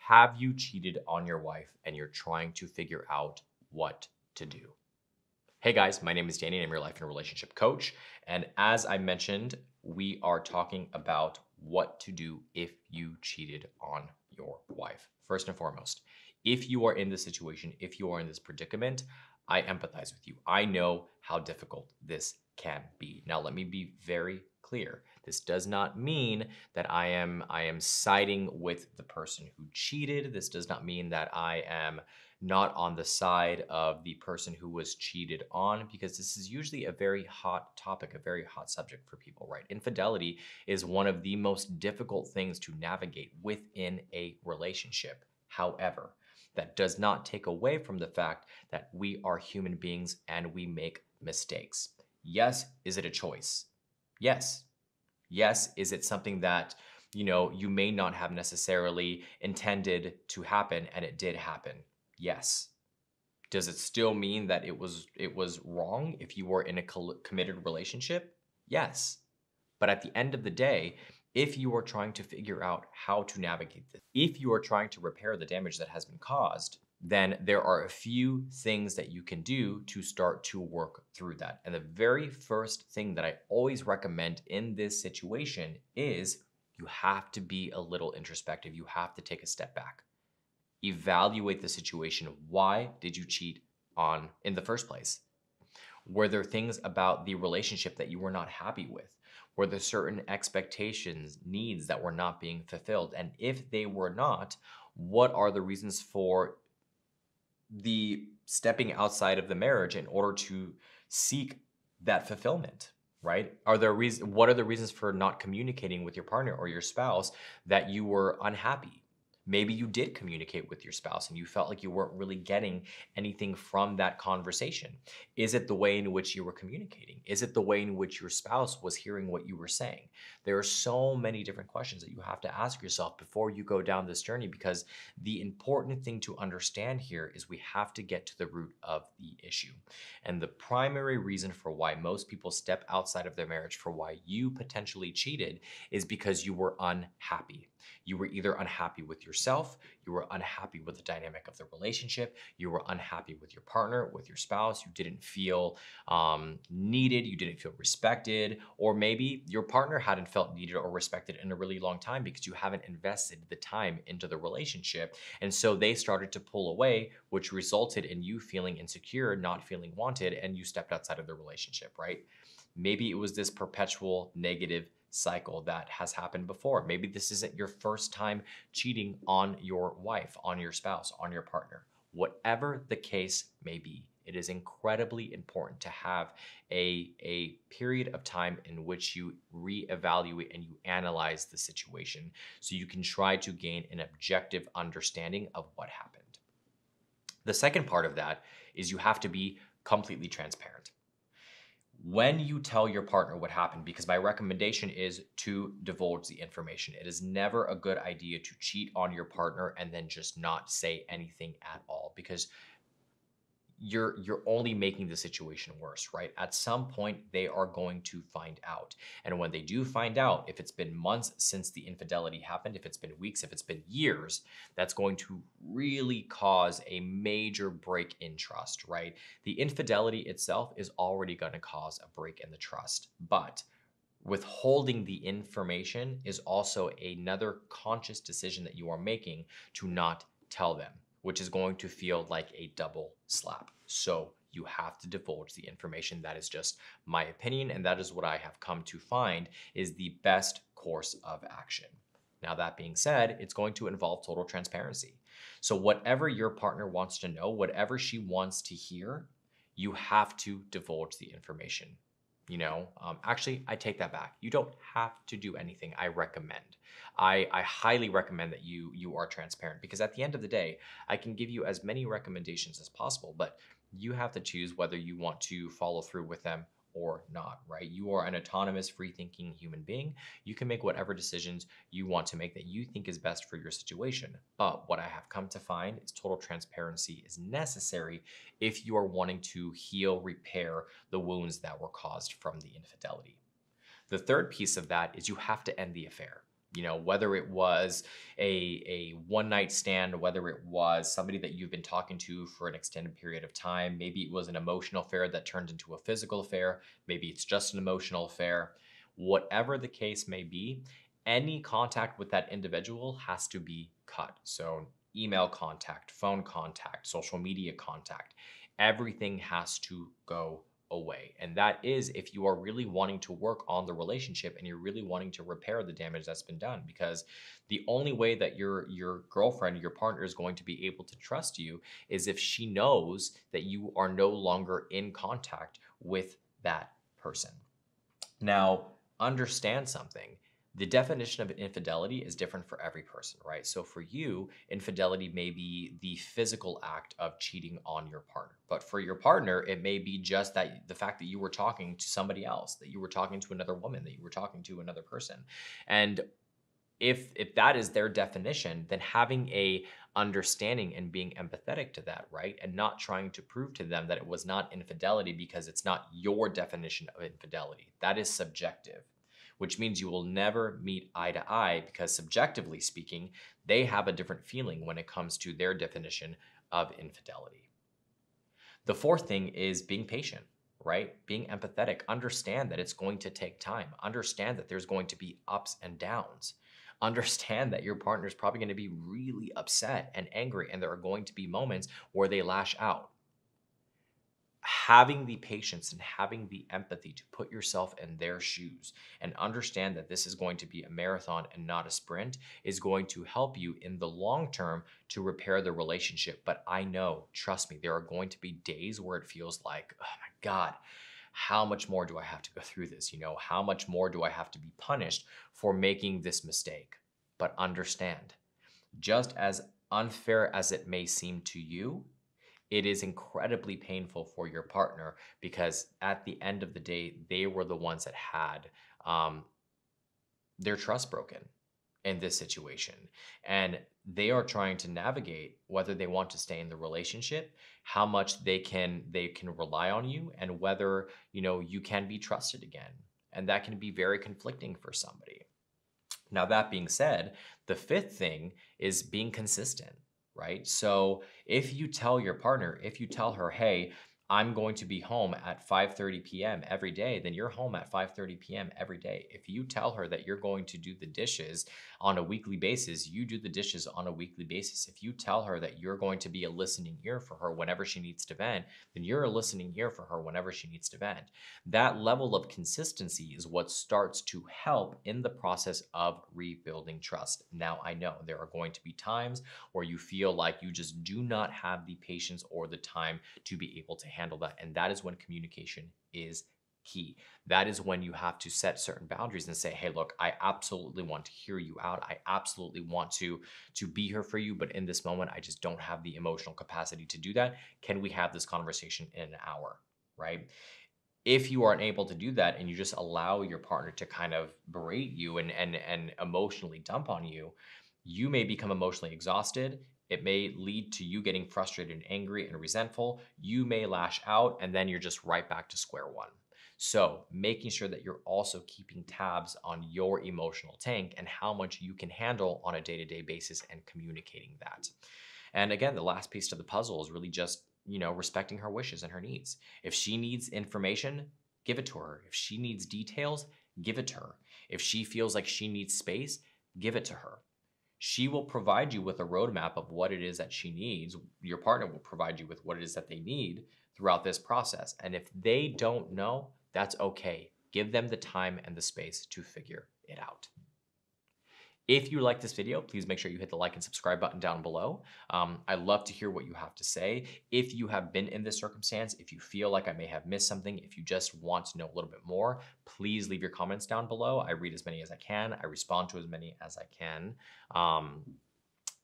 Have you cheated on your wife and you're trying to figure out what to do? Hey guys, my name is Danny and I'm your life and relationship coach. And as I mentioned, we are talking about what to do if you cheated on your wife. First and foremost, if you are in this situation, if you are in this predicament, I empathize with you. I know how difficult this can be. Now, let me be very clear. This does not mean that I am siding with the person who cheated. This does not mean that I am not on the side of the person who was cheated on, because this is usually a very hot topic, a very hot subject for people, right? Infidelity is one of the most difficult things to navigate within a relationship. However, that does not take away from the fact that we are human beings and we make mistakes. Yes, is it a choice? Yes. Yes, is it something that, you may not have necessarily intended to happen and it did happen? Yes. Does it still mean that it was wrong if you were in a committed relationship? Yes. But at the end of the day, if you are trying to figure out how to navigate this, if you are trying to repair the damage that has been caused, then there are a few things that you can do to start to work through that. And the very first thing that I always recommend in this situation is you have to be a little introspective. You have to take a step back. Evaluate the situation. Why did you cheat on in the first place? Were there things about the relationship that you were not happy with? Were there certain expectations, needs that were not being fulfilled? And if they were not, what are the reasons for the stepping outside of the marriage in order to seek that fulfillment? Right? What are the reasons for not communicating with your partner or your spouse that you were unhappy? Maybe you did communicate with your spouse and you felt like you weren't really getting anything from that conversation. Is it the way in which you were communicating? Is it the way in which your spouse was hearing what you were saying? There are so many different questions that you have to ask yourself before you go down this journey, because the important thing to understand here is we have to get to the root of the issue. And the primary reason for why most people step outside of their marriage, for why you potentially cheated, is because you were unhappy. You were either unhappy with yourself, you were unhappy with the dynamic of the relationship, you were unhappy with your partner, with your spouse, you didn't feel needed, you didn't feel respected, or maybe your partner hadn't felt needed or respected in a really long time because you haven't invested the time into the relationship. And so they started to pull away, which resulted in you feeling insecure, not feeling wanted, and you stepped outside of the relationship, right? Maybe it was this perpetual negative cycle that has happened before. Maybe this isn't your first time cheating on your wife, on your spouse, on your partner. Whatever the case may be, it is incredibly important to have a period of time in which you reevaluate and you analyze the situation so you can try to gain an objective understanding of what happened. The second part of that is you have to be completely transparent. When you tell your partner what happened, because my recommendation is to divulge the information. It is never a good idea to cheat on your partner and then just not say anything at all, because you're only making the situation worse, right? At some point, they are going to find out. And when they do find out, if it's been months since the infidelity happened, if it's been weeks, if it's been years, that's going to really cause a major break in trust, right? The infidelity itself is already going to cause a break in the trust. But withholding the information is also another conscious decision that you are making to not tell them, which is going to feel like a double slap. So you have to divulge the information. That is just my opinion, and that is what I have come to find is the best course of action. Now, that being said, it's going to involve total transparency. So whatever your partner wants to know, whatever she wants to hear, you have to divulge the information. Actually, I take that back. You don't have to do anything. I recommend. I highly recommend that you are transparent, because at the end of the day, I can give you as many recommendations as possible, but you have to choose whether you want to follow through with them or not, right? You are an autonomous, free-thinking human being. You can make whatever decisions you want to make that you think is best for your situation. But what I have come to find is total transparency is necessary if you are wanting to heal, repair the wounds that were caused from the infidelity. The third piece of that is you have to end the affair. You know, whether it was a one night stand, whether it was somebody that you've been talking to for an extended period of time, maybe it was an emotional affair that turned into a physical affair, maybe it's just an emotional affair. Whatever the case may be, any contact with that individual has to be cut. So, email contact, phone contact, social media contact, everything has to go away. And that is if you are really wanting to work on the relationship and you're really wanting to repair the damage that's been done, because the only way that your girlfriend, your partner is going to be able to trust you is if she knows that you are no longer in contact with that person. Now, understand something. The definition of infidelity is different for every person, right? So for you, infidelity may be the physical act of cheating on your partner. But for your partner, it may be just that the fact that you were talking to somebody else, that you were talking to another woman, that you were talking to another person. And if that is their definition, then having a understanding and being empathetic to that, right? And not trying to prove to them that it was not infidelity because it's not your definition of infidelity. That is subjective, which means you will never meet eye to eye because subjectively speaking, they have a different feeling when it comes to their definition of infidelity. The fourth thing is being patient, right? Being empathetic. Understand that it's going to take time. Understand that there's going to be ups and downs. Understand that your partner is probably going to be really upset and angry, and there are going to be moments where they lash out. Having the patience and having the empathy to put yourself in their shoes and understand that this is going to be a marathon and not a sprint is going to help you in the long term to repair the relationship. But I know, trust me, there are going to be days where it feels like, oh my God, how much more do I have to go through this? You know, how much more do I have to be punished for making this mistake? But understand, just as unfair as it may seem to you, it is incredibly painful for your partner because at the end of the day, they were the ones that had their trust broken in this situation. And they are trying to navigate whether they want to stay in the relationship, how much they can rely on you, and whether, you know, you can be trusted again. And that can be very conflicting for somebody. Now, that being said, the fifth thing is being consistent, right? So if you tell your partner, if you tell her, hey, I'm going to be home at 5:30 p.m. every day, then you're home at 5:30 p.m. every day. If you tell her that you're going to do the dishes on a weekly basis, you do the dishes on a weekly basis. If you tell her that you're going to be a listening ear for her whenever she needs to vent, then you're a listening ear for her whenever she needs to vent. That level of consistency is what starts to help in the process of rebuilding trust. Now, I know there are going to be times where you feel like you just do not have the patience or the time to be able to handle that. And that is when communication is key. That is when you have to set certain boundaries and say, hey, look, I absolutely want to hear you out. I absolutely want to be here for you. But in this moment, I just don't have the emotional capacity to do that. Can we have this conversation in an hour? Right? If you aren't able to do that and you just allow your partner to kind of berate you and emotionally dump on you, you may become emotionally exhausted. It may lead to you getting frustrated and angry and resentful. You may lash out, and then you're just right back to square one. So, making sure that you're also keeping tabs on your emotional tank and how much you can handle on a day to day basis and communicating that. And again, the last piece to the puzzle is really just, you know, respecting her wishes and her needs. If she needs information, give it to her. If she needs details, give it to her. If she feels like she needs space, give it to her. She will provide you with a roadmap of what it is that she needs. Your partner will provide you with what it is that they need throughout this process. And if they don't know, that's okay. Give them the time and the space to figure it out. If you like this video, please make sure you hit the like and subscribe button down below. I'd love to hear what you have to say. If you have been in this circumstance, if you feel like I may have missed something, if you just want to know a little bit more, please leave your comments down below. I read as many as I can. I respond to as many as I can.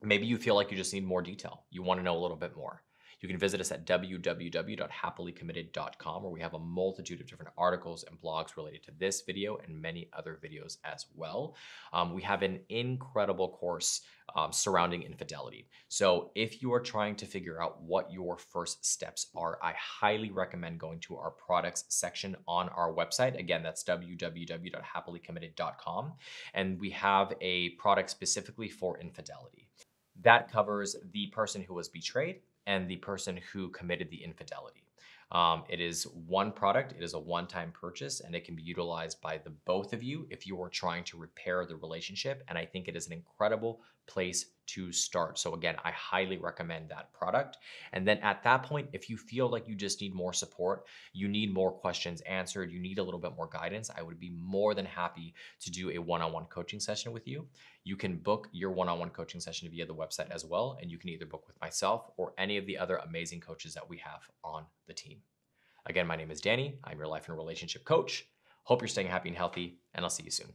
Maybe you feel like you just need more detail. You want to know a little bit more. You can visit us at www.happilycommitted.com, where we have a multitude of different articles and blogs related to this video and many other videos as well. We have an incredible course surrounding infidelity. So if you are trying to figure out what your first steps are, I highly recommend going to our products section on our website. Again, that's www.happilycommitted.com. And we have a product specifically for infidelity. That covers the person who was betrayed and the person who committed the infidelity. It is one product, it is a one-time purchase, and it can be utilized by the both of you if you are trying to repair the relationship. And I think it is an incredible place to start. So again, I highly recommend that product. And then at that point, if you feel like you just need more support, you need more questions answered, you need a little bit more guidance, I would be more than happy to do a one-on-one coaching session with you. You can book your one-on-one coaching session via the website as well. And you can either book with myself or any of the other amazing coaches that we have on the team. Again, my name is Danny. I'm your life and relationship coach. Hope you're staying happy and healthy, and I'll see you soon.